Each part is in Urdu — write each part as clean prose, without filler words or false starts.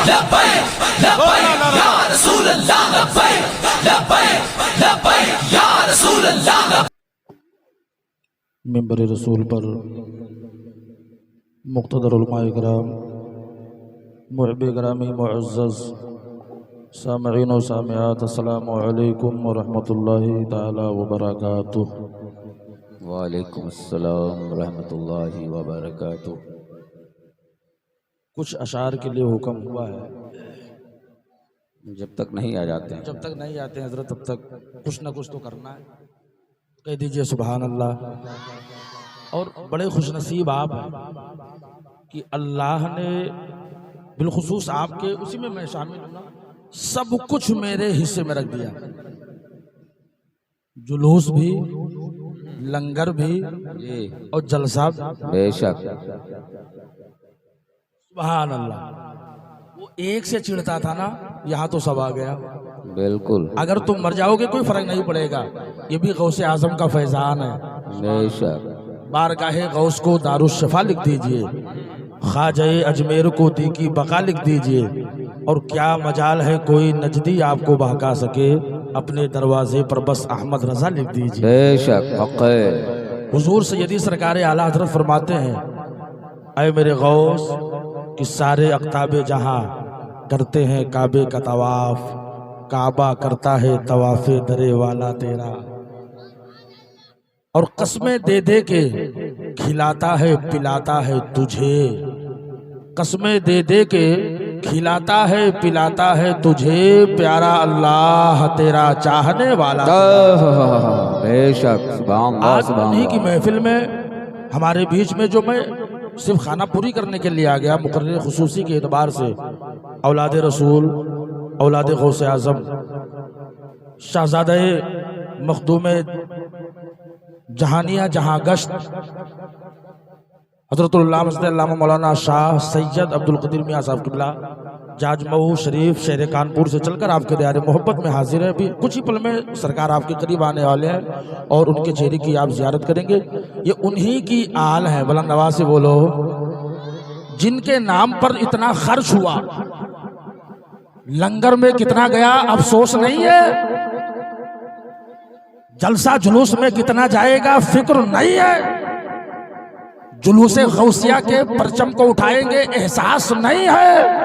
لبیک لبیک یا رسول اللہ لبیک لبیک لبیک یا رسول اللہ۔ منبر رسول پر مقتدر علماء کرام، محب گرامی معزز سامعین و سامعات، السلام علیکم ورحمۃ اللہ تعالی وبرکاتہ۔ وعلیکم السلام ورحمۃ اللہ وبرکاتہ۔ کچھ اشعار کے لیے حکم ہوا ہے، جب تک نہیں آ جاتے ہیں جب تک نہیں آتے ہیں حضرت تب تک کچھ نہ کچھ تو کرنا ہے۔ کہہ دیجئے سبحان اللہ۔ اور بڑے خوش نصیب آپ ہیں کہ اللہ نے بالخصوص آپ کے، اسی میں شامل ہوں، سب کچھ میرے حصے میں رکھ دیا، جلوس بھی، لنگر بھی جی اور جلسہ بھی۔ بے شک۔ سبحان اللہ۔ وہ ایک سے چڑھتا تھا نا، یہاں تو سب آ گیا۔ بالکل اگر تم مر جاؤ گے کوئی فرق نہیں پڑے گا، یہ بھی غوث اعظم کا فیضان ہے۔ بے شک۔ بارگاہ غوث کو دارالشفا لکھ دیجئے، خواجہ اجمیر کو دی کی بقا لکھ دیجئے، اور کیا مجال ہے کوئی نجدی آپ کو بہکا سکے، اپنے دروازے پر بس احمد رضا لکھ دیجئے۔ بے شک حق ہے۔ حضور سیدی سرکار اعلیٰ حضرت فرماتے ہیں، اے میرے غوث کہ سارے اقطاب جہاں کرتے ہیں کعبے کا طواف، کعبہ کرتا ہے طواف درے والا تیرا، اور قسمیں دے دے کے کھلاتا ہے پلاتا ہے تجھے، قسمیں دے دے کے کھلاتا ہے پلاتا ہے تجھے، پیارا اللہ تیرا چاہنے والا۔ بے شک۔ سبحان اللہ آج سبحان انہی کی اللہ۔ محفل میں ہمارے بیچ میں، جو میں صرف خانہ پوری کرنے کے لیے آ گیا مقرر خصوصی کے اعتبار سے، اولاد رسول، اولاد غوث اعظم، شہزادہ مخدوم جہانیہ جہاں گشت حضرت علامہ مولانا شاہ سید عبدالقدیر میاں صاحب قبلہ جاج مئو شریف شہر کانپور سے چل کر آپ کے دیار محبت میں حاضر ہے۔ ابھی کچھ ہی پل میں سرکار آپ کے قریب آنے والے ہیں اور ان کے چہرے کی آپ زیارت کریں گے۔ یہ انہی کی آل ہیں، بلند آواز سے بولو، جن کے نام پر اتنا خرچ ہوا، لنگر میں کتنا گیا افسوس نہیں ہے، جلسہ جلوس میں کتنا جائے گا فکر نہیں ہے، جلوس غوثیہ کے پرچم کو اٹھائیں گے احساس نہیں ہے۔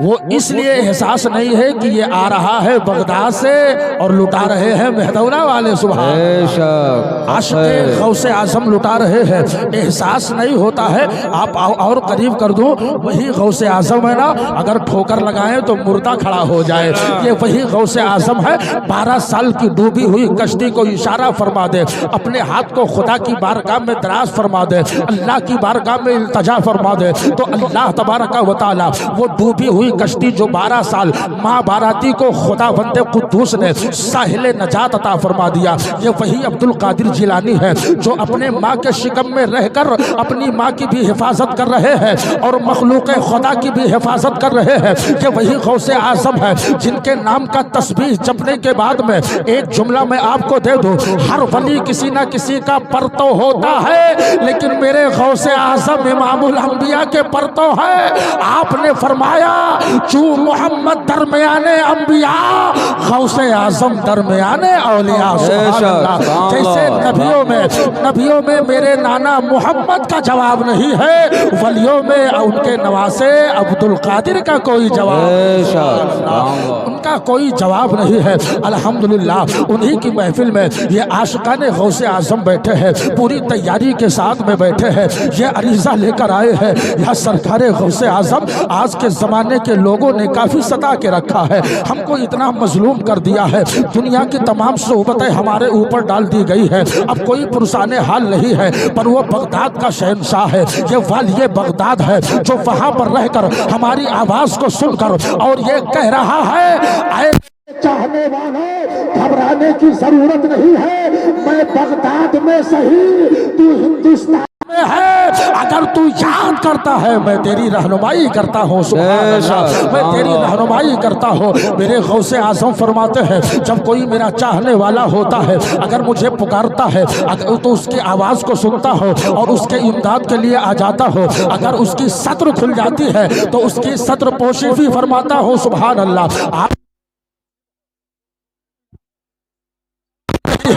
وہ اس لیے احساس نہیں ہے کہ یہ آ رہا ہے بغداد سے اور لٹا رہے ہیں مہدورہ والے، سبحان بے شک۔ عاشق غوث اعظم لٹا رہے ہیں، احساس نہیں ہوتا ہے۔ آپ اور قریب کر دوں، وہی غوث اعظم ہے نا، اگر ٹھوکر لگائیں تو مردہ کھڑا ہو جائے، یہ وہی غوث اعظم ہے۔ 12 سال کی ڈوبی ہوئی کشتی کو اشارہ فرما دے، اپنے ہاتھ کو خدا کی بارگاہ میں دراز فرما دے، اللہ کی بارگاہ میں التجا فرما دے، تو اللہ تبارک و تعالی وہ ڈوبی ہوئی کشتی جو 12 سال ماں باراتی کو خدا بند قدوس نے ساحل نجات عطا فرما دیا، یہ وہی عبدالقادر جیلانی ہے جو اپنے ماں کے شکم میں رہ کر اپنی ماں کی بھی حفاظت کر رہے ہیں اور مخلوق خدا کی بھی حفاظت کر رہے ہیں۔ یہ وہی غوث اعظم ہے جن کے نام کا تسبیح جپنے کے بعد میں ایک جملہ میں آپ کو دے دوں، ہر ولی کسی نہ کسی کا پرتو ہوتا ہے، لیکن میرے غوث اعظم امام الانبیاء کے پرتو ہے۔ آپ نے فرمایا چو محمد درمیان انبیاء، غوث اعظم درمیان اولیاء، سبحان اللہ۔ جیسے نبیوں میں میرے نانا محمد کا جواب نہیں ہے، ولیوں میں ان کے نواسے عبدالقادر کا کوئی جواب نہیں، ان کا کوئی جواب نہیں ہے۔ الحمدللہ انہی کی محفل میں یہ عاشقان غوث اعظم بیٹھے ہیں، پوری تیاری کے ساتھ میں بیٹھے ہیں، یہ عریضہ لے کر آئے ہیں، یا سرکار غوث اعظم آج کے زمانے کے لوگوں نے کافی ستا کے رکھا ہے، ہم کو اتنا مظلوم کر دیا ہے، دنیا کی تمام صحبتیں ہمارے اوپر ڈال دی گئی ہے، اب کوئی پرسان حال نہیں ہے، پر وہ بغداد کا شہنشاہ ہے، یہ والی بغداد ہے جو وہاں پر رہ کر ہماری آواز کو سن کر اور یہ کہہ رہا ہے، اے چاہنے والوں گھبرانے کی ضرورت نہیں ہے، میں بغداد میں صحیح تو ہندوستان میں ہے، اگر اگر تو یاد کرتا ہے میں تیری رہنمائی کرتا ہوں، سبحان اللہ، میں تیری رہنمائی کرتا ہوں۔ میرے غوث اعظم فرماتے ہیں جب کوئی میرا چاہنے والا ہوتا ہے، اگر مجھے پکارتا ہے تو اس کی آواز کو سنتا ہو اور اس کے امداد کے لیے آ جاتا ہو، اگر اس کی سطر کھل جاتی ہے تو اس کی سطر پوشی بھی فرماتا ہوں، سبحان اللہ۔ آپ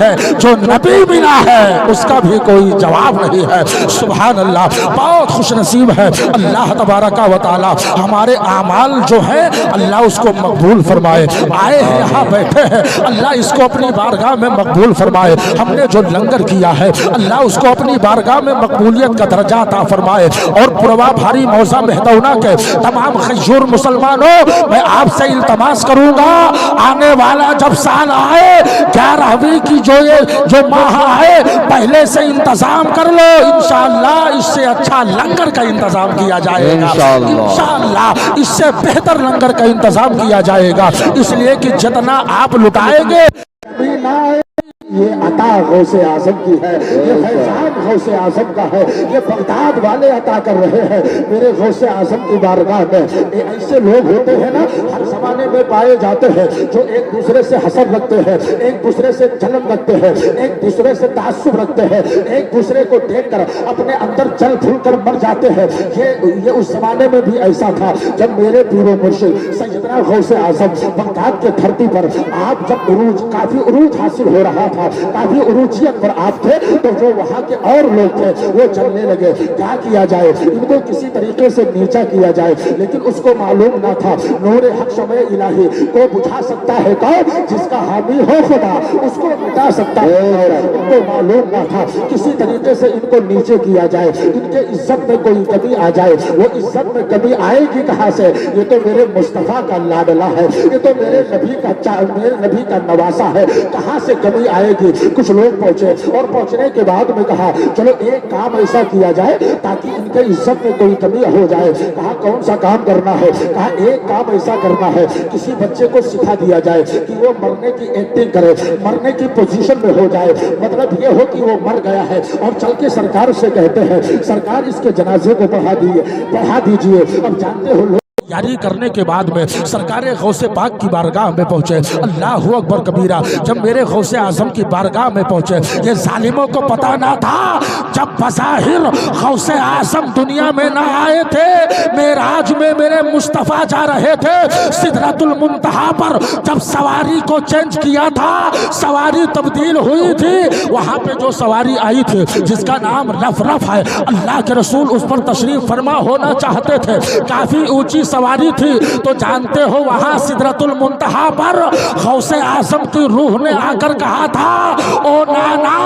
ہے جو نبی ملا ہے اس کا بھی کوئی جواب نہیں ہے، سبحان اللہ۔ بہت خوش نصیب ہے اللہ تبارک و تعالی ہمارے اعمال جو ہیں اللہ اس کو مقبول فرمائے۔ آئے ہیں یہاں بیٹھے ہیں، اللہ اس کو اپنی بارگاہ میں مقبول فرمائے۔ ہم نے جو لنگر کیا ہے اللہ اس کو اپنی بارگاہ میں مقبولیت کا درجہ عطا فرمائے۔ اور پروا بھاری موزہ مہدونہ کے تمام غیور مسلمانوں، میں آپ سے التماس کروں گا آنے والا جب سال آئے 11ویں کی جو ماہ آئے پہلے سے انتظام کر لو، انشاءاللہ اس سے اچھا لنگر کا انتظام کیا جائے گا، انشاءاللہ اس سے بہتر لنگر کا انتظام کیا جائے گا، اس لیے کہ جتنا آپ لٹائیں گے یہ عطا غوث اعظم کی ہے، یہ فیضان غوث اعظم کا ہے، یہ بغداد والے عطا کر رہے ہیں میرے غوث اعظم کی بارگاہ میں۔ ایسے لوگ ہوتے ہیں نا ہر زمانے میں پائے جاتے ہیں جو ایک دوسرے سے حسد رکھتے ہیں، ایک دوسرے سے جلن رکھتے ہیں، ایک دوسرے سے تعصب رکھتے ہیں، ایک دوسرے کو دیکھ کر اپنے اندر جل پھول کر مر جاتے ہیں۔ یہ اس زمانے میں بھی ایسا تھا جب میرے پیر و مرشد سیدنا غوث اعظم بغداد کے دھرتی پر آپ جب کافی عروج حاصل ہو رہا تھا، کافی عروجیت پر آپ تھے، تو جو وہاں کے اور لوگ تھے وہ چلنے لگے کیا کیا جائے، ان کو کسی طریقے سے نیچا کیا جائے، لیکن اس کو معلوم نہ تھا نور حق شمع الہی کو بجھا سکتا ہے کون، جس کا حامی ہو خدا، اس کو مٹا سکتا ہے۔ ان کو معلوم نہ تھا کسی طریقے سے ان کو نیچے کیا جائے، ان کے عزت میں کوئی کمی آ جائے۔ وہ عزت میں کمی آئے گی کہاں سے؟ یہ تو میرے مصطفیٰ کا لاڈلا ہے، یہ تو میرے نبی کا نواسا ہے، کہاں سے کمی آئے گی؟ کچھ لوگ پہنچے اور پہنچنے کے بعد میں کہا چلو ایک کام ایسا کیا جائے تاکہ ان کے عزت میں کوئی کمی ہو جائے۔ کہا کون سا کام کرنا ہے؟ کہا ایک کام ایسا کرنا ہے کسی بچے کو سکھا دیا جائے کہ وہ مرنے کی ایکٹنگ کرے، مرنے کی پوزیشن میں ہو جائے، مطلب یہ ہو کہ وہ مر گیا ہے اور چل کے سرکار سے کہتے ہیں سرکار اس کے جنازے کو پڑھا دیجئے۔ اب جانتے ہو جاری کرنے کے بعد میں سرکار غوث پاک کی بارگاہ میں پہنچے، اللہ اکبر کبیرہ۔ جب میرے غوث اعظم کی بارگاہ میں پہنچے یہ ظالموں کو پتا نہ تھا جب بظاہر غوث اعظم دنیا میں نہ آئے تھے، معراج میں میرے مصطفیٰ جا رہے تھے، سدرۃ المنتہا پر جب سواری کو چینج کیا تھا، سواری تبدیل ہوئی تھی، وہاں پہ جو سواری آئی تھی جس کا نام رف ہے، اللہ کے رسول اس پر تشریف فرما ہونا چاہتے تھے، کافی اونچی سواری تھی، تو جانتے ہو وہاں سدرۃ المنتہا پر غوث اعظم کی روح نے آ کر کہا تھا او نانا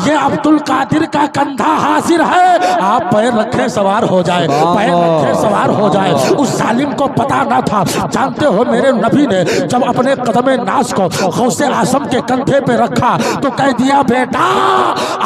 یہ عبد القادر کا کندھا حاضر ہے، آپ پیر رکھے سوار ہو جائے، پیر رکھے سوار ہو جائے۔ اس ظالم کو پتا نہ تھا، جانتے ہو میرے نبی نے جب اپنے قدم ناز کو غوث اعظم کے کندھے پہ رکھا تو کہہ دیا بیٹا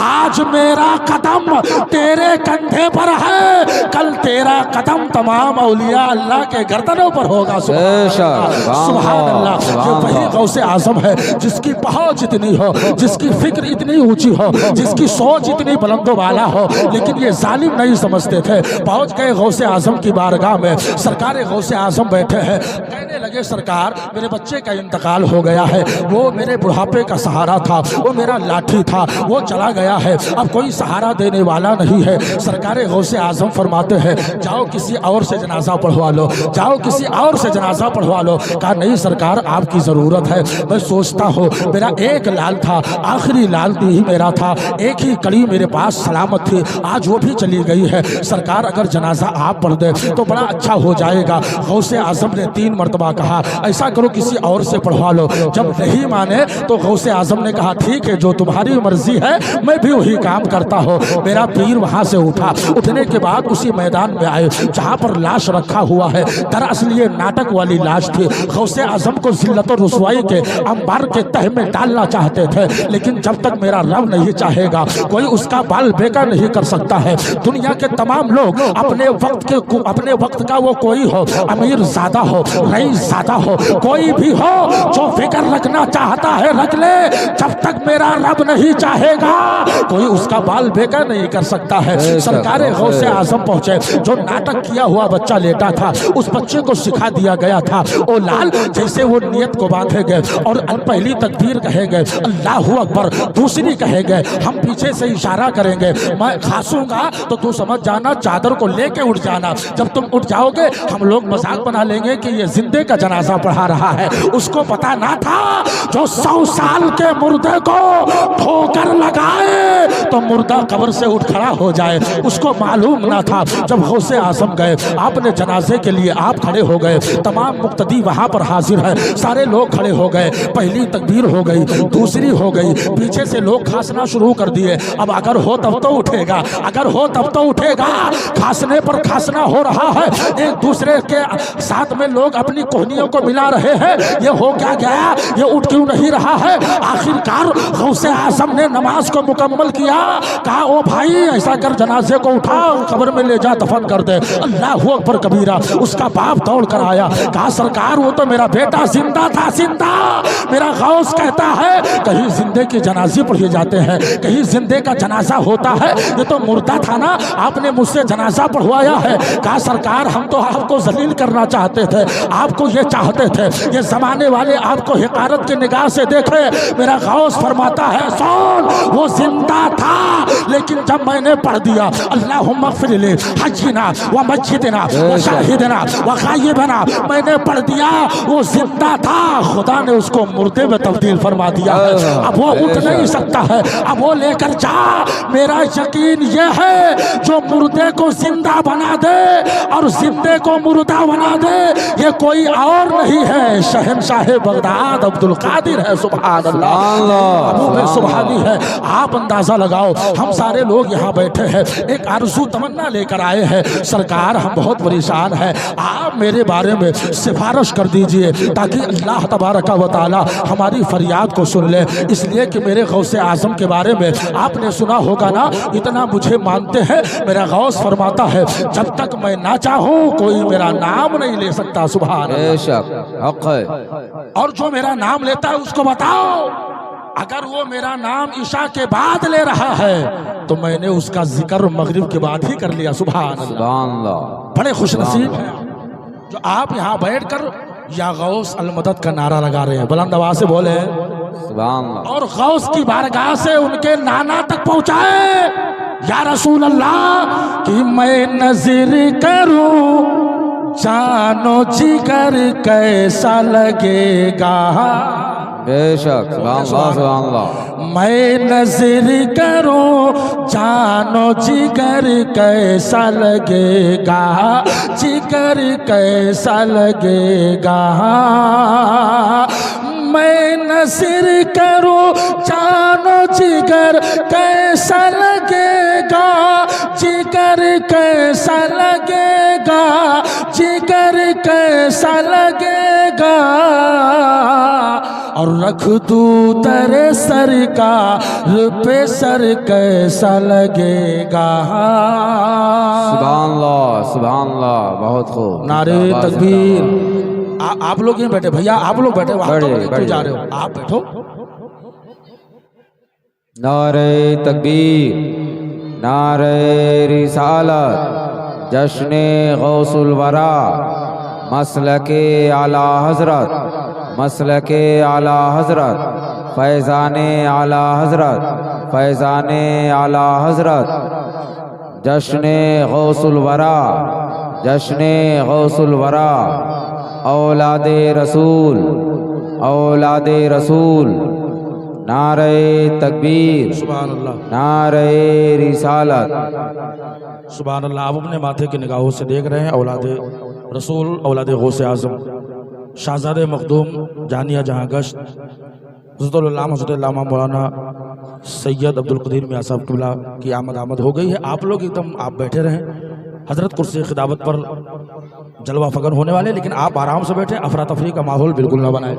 آج میرا قدم تیرے کندھے پر ہے، کل تیرا قدم تمام اولیاء اللہ کے گردنوں پر ہوگا۔ سبحان اللہ۔ یہ وہی غوث اعظم ہے جس کی پہنچ اتنی ہو، جس کی فکر اتنی اونچی ہو، جس کی سوچ اتنی بلند و بالا ہو، لیکن یہ ظالم نہیں سمجھتے تھے۔ پہنچ گئے غوث اعظم کی بارگاہ میں، سرکار غوث اعظم بیٹھے ہیں، کہنے لگے سرکار میرے بچے کا انتقال ہو گیا ہے، وہ میرے بڑھاپے کا سہارا تھا، وہ میرا لاٹھی تھا، وہ چلا گیا ہے، اب کوئی سہارا دینے والا نہیں ہے۔ سرکار غوث اعظم فرماتے ہیں جاؤ کسی اور سے جنازہ پڑھوا لو، جاؤ کسی اور سے جنازہ پڑھوا لو۔ کہا نہیں سرکار آپ کی ضرورت ہے، میں سوچتا ہوں میرا ایک لال تھا، آخری لال ہی میرا تھا، ایک ہی کڑی میرے پاس سلامت تھی، آج وہ بھی چلی گئی ہے، سرکار اگر جنازہ آپ پڑھ دے تو بڑا اچھا ہو جائے گا۔ غوث اعظم نے 3 مرتبہ کہا ایسا کرو کسی اور سے پڑھوا لو، جب نہیں مانے تو غوث اعظم نے کہا ٹھیک ہے جو تمہاری مرضی ہے میں بھی وہی کام کرتا ہوں۔ میرا پیر وہاں سے اٹھا، اٹھنے کے بعد اسی میدان میں آئے جہاں پر لاش رکھا ہوا ہے، ہے دراصل یہ ناٹک والی لاش تھی غوث اعظم کو ذلت و رسوائی کے انبار کے تہ میں ڈالنا چاہتے تھے لیکن جب تک میرا رب نہیں چاہے گا کوئی اس کا بال بیکا نہیں کر سکتا ہے دنیا کے تمام لوگ اپنے وقت کا وہ کوئی ہو امیر زادہ ہو رئیس زادہ ہو کوئی بھی ہو جو فکر رکھنا چاہتا ہے رکھ لے جب تک میرا رب نہیں چاہے گا کوئی اس کا بال بیکا نہیں کر سکتا ہے سرکار غوث اعظم پہنچے جو ناٹک کیا ہوا بچہ لیٹا تھا اس بچے کو سکھا دیا گیا تھا او لال جیسے وہ نیت کو باندھے گئے اور پہلی تکبیر کہے گئے اللہ اکبر دوسری کہے گئے ہم پیچھے سے اشارہ کریں گے میں کھاسوں گا تو تو سمجھ جانا چادر کو لے کے اٹھ جانا جب تم اٹھ جاؤ گے ہم لوگ مذاق بنا لیں گے کہ یہ زندے کا جنازہ پڑھا رہا ہے اس کو پتا نہ تھا جو 100 سال کے مردے کو ٹھوکر لگائے تو مردہ قبر سے اٹھ کھڑا ہو جائے اس کو معلوم نہ تھا جب غوث اعظم گئے آپ نے جنازے کے لیے آپ کھڑے ہو گئے تمام مقتدی وہاں پر حاضر ہے سارے لوگ کھڑے ہو گئے پہلی تکبیر ہو گئی دوسری ہو گئی پیچھے سے لوگ کھانسنا شروع کر دیے اب اگر ہو تب تو اٹھے گا اگر ہو تب تو اٹھے گا کھانسنے پر کھانسنا ہو رہا ہے ایک دوسرے کے ساتھ میں لوگ اپنی کوہنیوں کو ملا رہے ہیں یہ ہو کیا گیا یہ اٹھ کیوں نہیں رہا ہے آخر کار غوث اعظم نے نماز کو مکمل کیا کہا او بھائی ایسا کر جنازے کو اٹھا قبر میں لے جا دفن کر دے اللہ اکبر کبیرہ اس کا باپ دوڑ کر آیا کہا سرکار وہ تو میرا بیٹا زندہ تھا زندہ میرا غوث کہتا ہے کہیں زندے کے جنازے پڑھے جاتے ہیں کہیں زندے کا جنازہ ہوتا ہے یہ تو مردہ تھا نا آپ نے مجھ سے جنازہ پڑھوایا ہے کہا سرکار ہم تو آپ کو ذلیل کرنا چاہتے تھے آپ کو یہ چاہتے تھے یہ زمانے والے آپ کو حقارت کی نگاہ سے دیکھے میرا غوث فرماتا ہے سن وہ زندہ تھا لیکن جب میں نے پڑھ دیا اللہم اغفر لی حجنا و مسجدنا و شاہدنا و غائبنا میں نے پڑھ دیا وہ زندہ تھا خدا نے اس کو مردے میں تبدیل فرما دیا ہے اب وہ اٹھ نہیں سکتا ہے اب وہ لے کر جا میرا یقین یہ ہے جو مردے کو زندہ بنا دے اور زندے کو مردہ بنا دے یہ کوئی اور نہیں ہے شہنشاہ بغداد عبد القادر ہے سبحان اللہ ابو بے سبحانی ہے آپ اندازہ لگاؤ ہم سارے لوگ یہاں بیٹھے ہیں ایک آرزو تمنا لے کر آئے ہیں سرکار ہم بہت پریشان ہیں آپ میرے بارے میں سفارش کر دیجئے تاکہ اللہ تبارک و تعالی ہماری فریاد کو سن لے اس لیے کہ میرے غوث اعظم کے بارے میں آپ نے سنا ہوگا نا اتنا مجھے مانتے ہیں میرا غوث فرماتا ہے جب تک میں نہ چاہوں کوئی میرا نام نہیں لے سکتا سبحان اللہ بے شک حق ہے اور جو میرا نام لیتا ہے اس کو بتاؤ اگر وہ میرا نام عشاء کے بعد لے رہا ہے تو میں نے اس کا ذکر مغرب کے بعد ہی کر لیا سبحان اللہ سبحان اللہ بڑے خوش نصیب ہیں جو آپ یہاں بیٹھ کر یا غوث المدد کا نعرہ لگا رہے ہیں بلند آواز سے بولے سبحان اللہ اور غوث کی بارگاہ سے ان کے نانا تک پہنچائے یا رسول اللہ کہ میں نظر کروں جانو جگر کیسا لگے گا بے شک سبحان اللہ سبحان اللہ میں نظر کروں جانو جگر کیسا لگے گا جگر کیسا لگے گا میں نظر کروں جانو جگر کیسا لگے گا جگر کیسا لگے گا جگر کیسا لگے گا اور رکھ دوں تیرے سرکار پہ سر کیسا لگے گا سبحان اللہ بہت خوب نعرے تکبیر آپ لوگ یہیں بیٹھے بھیا آپ لوگ بیٹھے وہاں تو جا رہے ہو آپ بیٹھو نعرے تکبیر نعرے رسالت جشن غوث الورا مسلک اعلی حضرت مسلک اعلی حضرت فیضان اعلی حضرت فیضان اعلی حضرت جشن غوث الورا جشن غوث الورا اولاد رسول اولاد رسول نعرہ تکبیر سبحان اللہ نعرہ رسالت سبحان اللہ آپ اپنے ماتھے کی نگاہوں سے دیکھ رہے ہیں اولاد رسول اولاد غوث اعظم شہزاد مخدوم جانیہ جہاں گشت حضرت العلامہ حضرت علامہ مولانا سید عبد القدیر میاں صاحب قبلہ کی آمد ہو گئی ہے آپ لوگ ایک دم آپ بیٹھے رہیں حضرت کرسی خطابت پر جلوہ فکر ہونے والے، لیکن آپ آرام سے بیٹھے، افراتفری کا ماحول بالکل نہ بنائے۔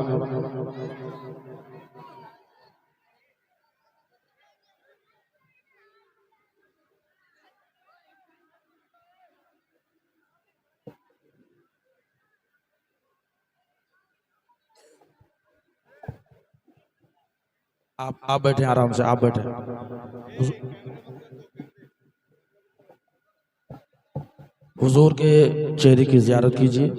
آپ بیٹھے آرام سے، آپ بیٹھے۔ حضور کے چہرے کی زیارت کیجیے۔